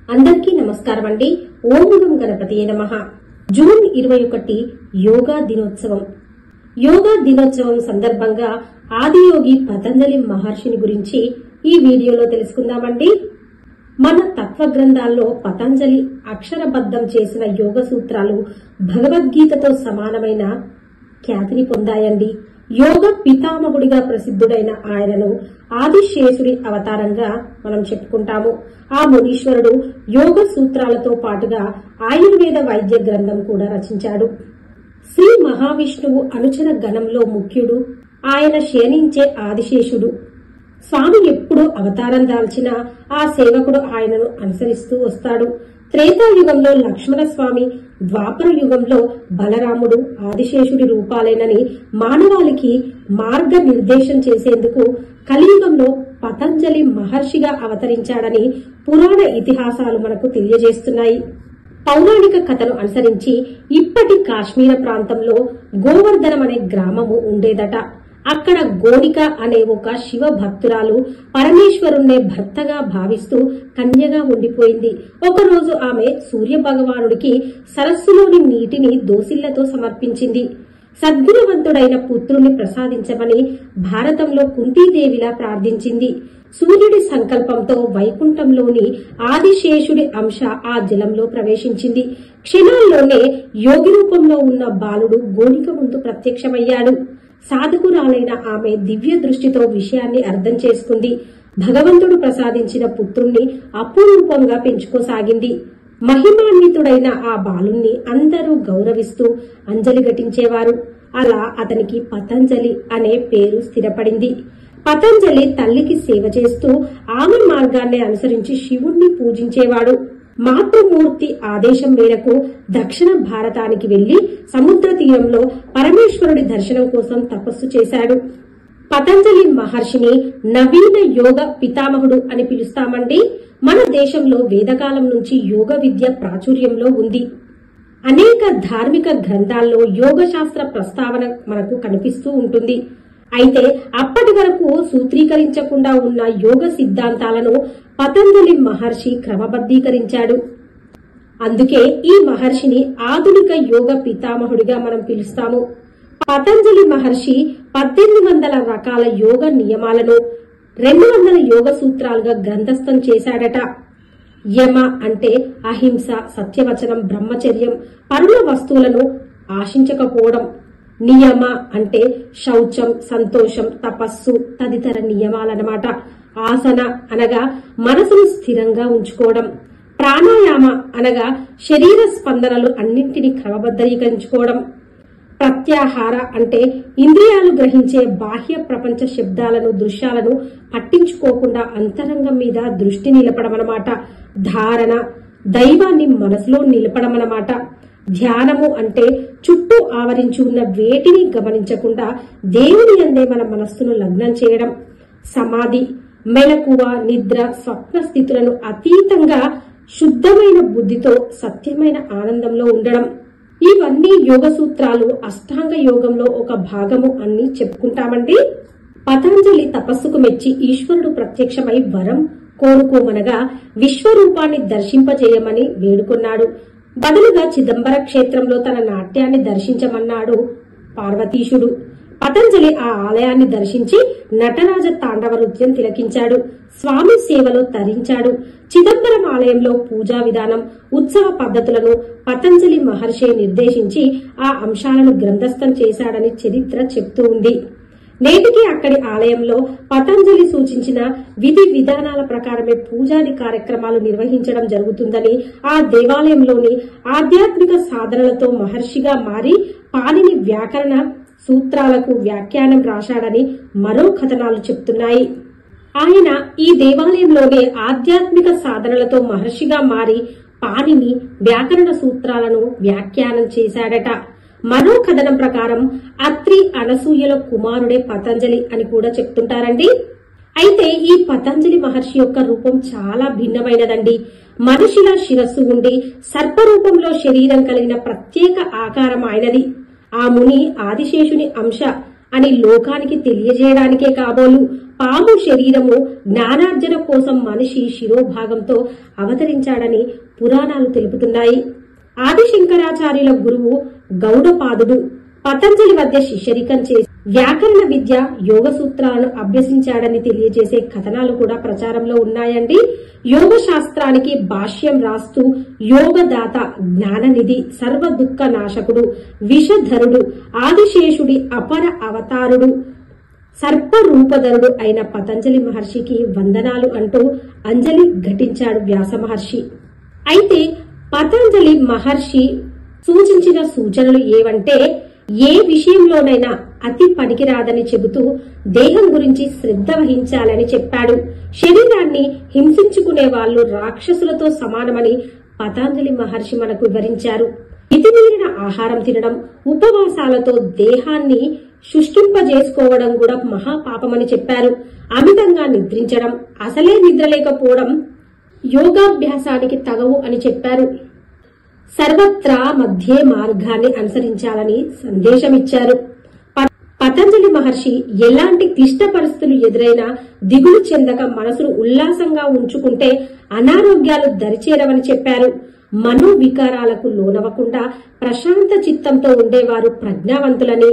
అందరికీ నమస్కారం అండి. ఓం గం గణపతియే నమః. జూన్ 21 యోగా దినోత్సవం. యోగా దినోత్సవం సందర్భంగా ఆదియోగి పతంజలి మహర్షిని గురించి ఈ వీడియోలో తెలుసుకుందామండి. మన తత్వ గ్రంథాల్లో పతంజలి అక్షరబద్ధం చేసిన యోగ సూత్రాలు భగవద్గీతతో సమానమైన ఖ్యాతిని పొందాయండి. యోగ పితామహుడిగా ప్రసిద్ధుడైన ఆయనను ఆదిశేషుడి అవతారంగా మనం చెప్పుకుంటాము. ఆ మునీశ్వరుడు యోగ సూత్రాలతో పాటుగా ఆయుర్వేద వైద్య గ్రంథం కూడా రచించాడు. శ్రీ మహావిష్ణువు అనుచర గణంలో ముఖ్యుడు. ఆయన శయనించే ఆదిశేషుడు. స్వామి ఎప్పుడు అవతారం దాల్చినా ఆ సేవకుడు ఆయనను అనుసరిస్తూ వస్తాడు. త్రేతాయుగంలో లక్ష్మణ స్వామి, ద్వాపర యుగంలో బలరాముడు ఆదిశేషుడి రూపాలేనని మానవాళికి మార్గ నిర్దేశం చేసేందుకు కలియుగంలో పతంజలి మహర్షిగా అవతరించాడని పురాణ ఇతిహాసాలు మనకు తెలియజేస్తున్నాయి. పౌరాణిక కథను అనుసరించి ఇప్పటి కాశ్మీర ప్రాంతంలో గోవర్ధనం అనే గ్రామము ఉండేదట. అక్కడ గోనిక అనే ఒక శివ భక్తురాలు పరమేశ్వరుణ్ణే భర్తగా భావిస్తూ కన్యగా ఉండిపోయింది. ఒకరోజు ఆమె సూర్య భగవానుడికి సరస్సులోని నీటిని దోసిళ్లతో సమర్పించింది. సద్గుణవంతుడైన పుత్రుని ప్రసాదించమని భారతంలో కుంతీదేవిలా ప్రార్థించింది. సూర్యుడి సంకల్పంతో వైకుంఠంలోని ఆదిశేషుడి అంశ ఆ జలంలో ప్రవేశించింది. క్షణాల్లోనే యోగి రూపంలో ఉన్న బాలుడు గోనిక ముందు ప్రత్యక్షమయ్యాడు. సాధకురాలైన ఆమె దివ్య దృష్టితో విషయాన్ని అర్థం చేసుకుంది. భగవంతుడు ప్రసాదించిన పుత్రుణ్ణి అపురూపంగా పెంచుకోసాగింది. మహిమాన్వితుడైన ఆ బాలుణ్ణి అందరూ గౌరవిస్తూ అంజలి ఘటించేవారు. అలా అతనికి పతంజలి అనే పేరు స్థిరపడింది. పతంజలి తల్లికి సేవ చేస్తూ ఆమె మార్గాన్ని అనుసరించి శివుణ్ణి పూజించేవాడు. మాతృమూర్తి ఆదేశం మేరకు దక్షిణ భారతానికి వెళ్లి సముద్ర తీరంలో పరమేశ్వరుడి దర్శనం కోసం తపస్సు చేశాడు. పతంజలి మహర్షిని నవీన యోగ పితామహుడు అని పిలుస్తామండి. మన దేశంలో వేదకాలం నుంచి యోగ విద్య ప్రాచుర్యంలో ఉంది. అనేక ధార్మిక గ్రంథాల్లో యోగ శాస్త్ర ప్రస్తావన మనకు కనిపిస్తూ ఉంటుంది. అయితే అప్పటి వరకు సూత్రీకరించకుండా ఉన్న యోగ సిద్ధాంతాలను పతంజలి మహర్షి క్రమబద్ధీకరించాడు. అందుకే ఈ మహర్షిని ఆధునిక యోగ పితామహుడిగా మనం పిలుస్తాము. పతంజలి మహర్షి 1800 రకాల యోగ నియమాలను 200 యోగ సూత్రాలుగా గ్రంథస్థం చేశాడట. యమ అంటే అహింస, సత్యవచనం, బ్రహ్మచర్యం, పరుల వస్తువులను ఆశించకపోవడం. నియమ అంటే శౌచం, సంతోషం, తపస్సు తదితర నియమాలన్నమాట. ఆసన అనగా మనసును స్థిరంగా ఉంచుకోవడం. ప్రాణాయామ అనగా శరీర స్పందనలు అన్నింటినీ క్రమబద్ధీకరించుకోవడం. ప్రత్యాహార అంటే ఇంద్రియాలు గ్రహించే బాహ్య ప్రపంచ శబ్దాలను, దృశ్యాలను పట్టించుకోకుండా అంతరంగం మీద దృష్టి నిలపడమన్నమాట. ధారణ దైవాన్ని మనసులో నిలపడమన్నమాట. ధ్యానము అంటే చుట్టూ ఆవరించి ఉన్న వేటిని గమనించకుండా దేవుని యందే మన మనస్సును లగ్నం చేయడం. సమాధి మెలకువ, నిద్ర, స్వప్న స్థితులను అతీతంగా శుద్ధమైన బుద్ధితో సత్యమైన ఆనందంలో ఉండడం. ఇవన్నీ యోగ సూత్రాలు అష్టాంగ యోగంలో ఒక భాగము అని చెప్పుకుంటామండి. పతంజలి తపస్సుకు మెచ్చి ఈశ్వరుడు ప్రత్యక్షమై వరం కోరుకోమనగా విశ్వరూపాన్ని దర్శింపజేయమని వేడుకొన్నాడు. బదులుగా చిదంబర క్షేత్రంలో తన నాట్యాన్ని దర్శించమన్నాడు పార్వతీశుడు. పతంజలి ఆ ఆలయాన్ని దర్శించి నటరాజ తాండవ నృత్యం తిలకించాడు. స్వామి సేవలో తరించాడు. చిదంబరం ఆలయంలో పూజా విధానం, ఉత్సవ పద్ధతులను పతంజలి మహర్షి నిర్దేశించి ఆ అంశాలను గ్రంథస్థం చేశాడని చరిత్ర చెప్తూ ఉంది. నేటికి అక్కడి ఆలయంలో పతంజలి సూచించిన విధి విధానాల ప్రకారమే పూజాది కార్యక్రమాలు నిర్వహించడం జరుగుతుందని, ఆ దేవాలయంలోని ఆధ్యాత్మిక సాధనలతో మహర్షిగా మారి పాణిని వ్యాకరణ సూత్రాలకు వ్యాఖ్యానం రాశాడని మరో కథనాలు చెప్తున్నాయి. ఆయన ఈ దేవాలయంలోనే ఆధ్యాత్మిక సాధనలతో మహర్షిగా మారి పాణిని వ్యాకరణ సూత్రాలను వ్యాఖ్యానం చేశాడట. మరో కథనం ప్రకారం అత్రి, అనసూయల కుమారుడే పతంజలి అని కూడా చెప్తుంటారండి. అయితే ఈ పతంజలి మహర్షి యొక్క రూపం చాలా భిన్నమైనదండి. మనిషిలా శిరస్సు ఉండి సర్పరూపంలో శరీరం కలిగిన ప్రత్యేక ఆకారం ఆయనది. ఆ ముని ఆదిశేషుని అంశ అని లోకానికి తెలియజేయడానికే కాబోలు పాము శరీరము జ్ఞానార్జన కోసం మనిషి శిరోభాగంతో అవతరించాడని పురాణాలు తెలుపుతున్నాయి. ఆదిశంకరాచార్యుల గురువు గౌడపాదుడు పతంజలి వద్ద శిష్యరికం చేసి వ్యాకరణ విద్య, యోగ సూత్రాలను అభ్యసించాడని తెలియజేసే కథనాలు కూడా ప్రచారంలో ఉన్నాయండి. యోగ శాస్త్రానికి భాష్యం రాస్తూ యోగదాత, జ్ఞాననిధి, సర్వ దుఃఖ నాశకుడు, విషధరుడు, ఆదిశేషుడి అపర అవతారుడు, సర్పరూపధరుడు అయిన పతంజలి మహర్షికి వందనాలు అంటూ అంజలి ఘటించాడు వ్యాస మహర్షి. అయితే పతంజలి మహర్షి సూచించిన సూచనలు ఏవంటే, ఏ విషయంలోనైనా అతి పనికిరాదని చెబుతూ దేహం గురించి శ్రద్ధ వహించాలని చెప్పాడు. శరీరాన్ని హింసించుకునే వాళ్ళు రాక్షసులతో సమానమని పతంజలి మహర్షి మనకు వివరించారు. మితిమీరిన ఆహారం తినడం, ఉపవాసాలతో దేహాన్ని శుష్కింపజేసుకోవడం కూడా మహాపాపమని చెప్పారు. అమితంగా నిద్రించడం, అసలే నిద్రలేకపోవడం యోగాభ్యాసానికి తగవు అని చెప్పారు. సర్వత్రా మధ్య మార్గాన్ని అనుసరించాలని సందేశమిచ్చారు. పతంజలి మహర్షి ఎలాంటి క్లిష్ట పరిస్థితులు ఎదురైనా దిగులు చెందక మనసును ఉల్లాసంగా ఉంచుకుంటే అనారోగ్యాలు దరిచేరవని చెప్పారు. మనోవికారాలకు లోనవకుండా ప్రశాంత చిత్తంతో ఉండేవారు ప్రజ్ఞావంతులని,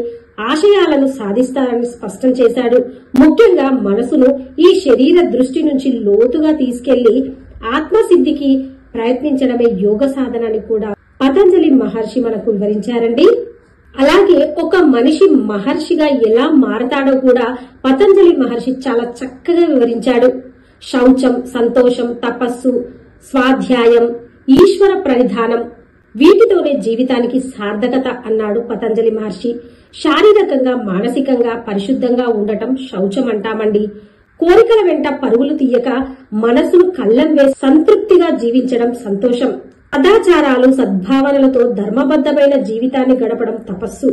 ఆశయాలను సాధిస్తారని స్పష్టం చేశాడు. ముఖ్యంగా మనసును ఈ శరీర దృష్టి నుంచి లోతుగా తీసుకెళ్లి ఆత్మసిద్ధికి ప్రయత్నించడమే యోగ సాధనని కూడా పతంజలి మహర్షి మనకు వివరించారండి. అలాగే ఒక మనిషి మహర్షిగా ఎలా మారతాడో కూడా పతంజలి మహర్షి చాలా చక్కగా వివరించాడు. శౌచం, సంతోషం, తపస్సు, స్వాధ్యాయం, ఈశ్వర ప్రణిధానం, వీటితోనే జీవితానికి సార్థకత అన్నాడు పతంజలి మహర్షి. శారీరకంగా, మానసికంగా పరిశుద్ధంగా ఉండటం శౌచం అంటామండి. కోరికల వెంట పరుగులు తీయక మనసును కళ్ళం వేసి సంతృప్తిగా జీవించడం సంతోషం. సదాచారాలు, సద్భావనలతో ధర్మబద్ధమైన జీవితాన్ని గడపడం తపస్సు.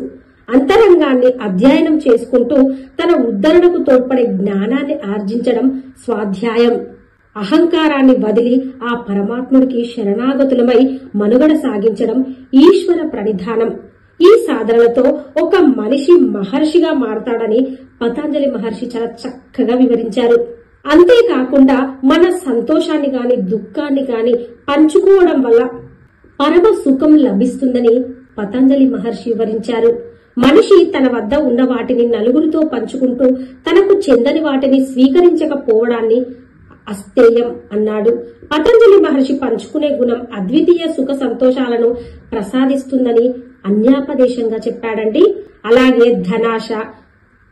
అంతరంగాన్ని అధ్యయనం చేసుకుంటూ తన ఉద్ధరణకు తోడ్పడే జ్ఞానాన్ని ఆర్జించడం స్వాధ్యాయం. అహంకారాన్ని వదిలి ఆ పరమాత్ముడికి శరణాగతులమై మనుగడ సాగించడం ఈశ్వర ప్రణిధానం. ఈ సాధనలతో ఒక మనిషి మహర్షిగా మారతాడని పతంజలి మహర్షి చాలా చక్కగా వివరించారు. అంతేకాకుండా మన సంతోషాన్ని గాని దుఃఖాన్ని గాని పంచుకోవడం వల్ల పరమ సుఖం లభిస్తుందని పతంజలి మహర్షి వివరించారు. మనిషి తన వద్ద ఉన్న వాటిని నలుగురితో పంచుకుంటూ తనకు చెందని వాటిని స్వీకరించకపోవడాన్ని అస్థేయం అన్నాడు. పతంజలి మహర్షి పంచుకునే గుణం అద్వితీయ సుఖ సంతోషాలను ప్రసాదిస్తుందని అన్యాపదేశంగా చెప్పాడండి. అలాగే ధనాశ,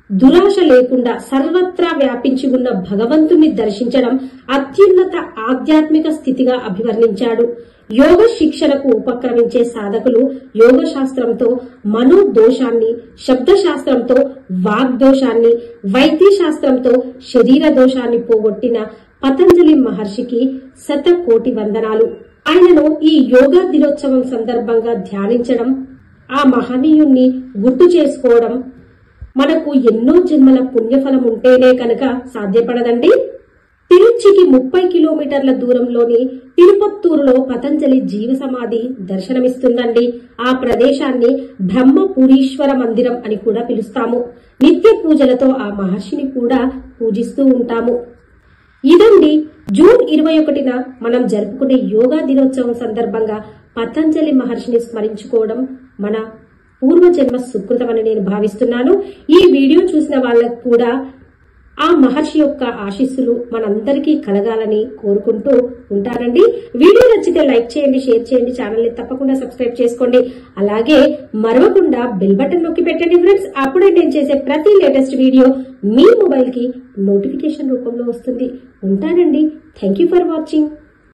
దురాశ లేకుండా సర్వత్రా వ్యాపించి ఉన్న భగవంతుణ్ణి దర్శించడం అత్యున్నత ఆధ్యాత్మిక స్థితిగా అభివర్ణించాడు. యోగ శిక్షణకు ఉపక్రమించే సాధకులు యోగ శాస్త్రంతో మనోదోషాన్ని, శబ్దశాస్త్రంతో వాగ్దోషాన్ని, వైద్య శాస్త్రంతో శరీర దోషాన్ని పోగొట్టిన పతంజలి మహర్షికి శతకోటి వందనాలు. ఆయనను ఈ యోగా దినోత్సవం సందర్భంగా ధ్యానించడం, ఆ మహనీయుణ్ణి గుర్తు చేసుకోవడం మనకు ఎన్నో జన్మల పుణ్యఫలం ఉంటేనే కనుక సాధ్యపడదండి. తిరుచికి 30 కిలోమీటర్ల దూరంలోని తిరుపత్తూరులో పతంజలి జీవ సమాధి దర్శనమిస్తుందండి. ఆ ప్రదేశాన్ని బ్రహ్మపురీశ్వర మందిరం అని కూడా పిలుస్తాము. నిత్య పూజలతో ఆ మహర్షిని కూడా పూజిస్తూ ఉంటాము. ఇదండి జూన్ 21న మనం జరుపుకునే యోగా దినోత్సవం సందర్భంగా పతంజలి మహర్షిని స్మరించుకోవడం మన పూర్వజన్మ సుకృతమని నేను భావిస్తున్నాను. ఈ వీడియో చూసిన వాళ్ళకు కూడా ఆ మహర్షి యొక్క ఆశీస్సులు మనందరికీ కలగాలని కోరుకుంటూ ఉంటానండి. వీడియో నచ్చితే లైక్ చేయండి, షేర్ చేయండి, ఛానల్ని తప్పకుండా సబ్స్క్రైబ్ చేసుకోండి. అలాగే మరవకుండా బెల్ బటన్ నొక్కి పెట్టండి ఫ్రెండ్స్. అప్పుడే నేను చేసే ప్రతి లేటెస్ట్ వీడియో మీ మొబైల్ కి నోటిఫికేషన్ రూపంలో వస్తుంది. ఉంటానండి. Thank you for watching.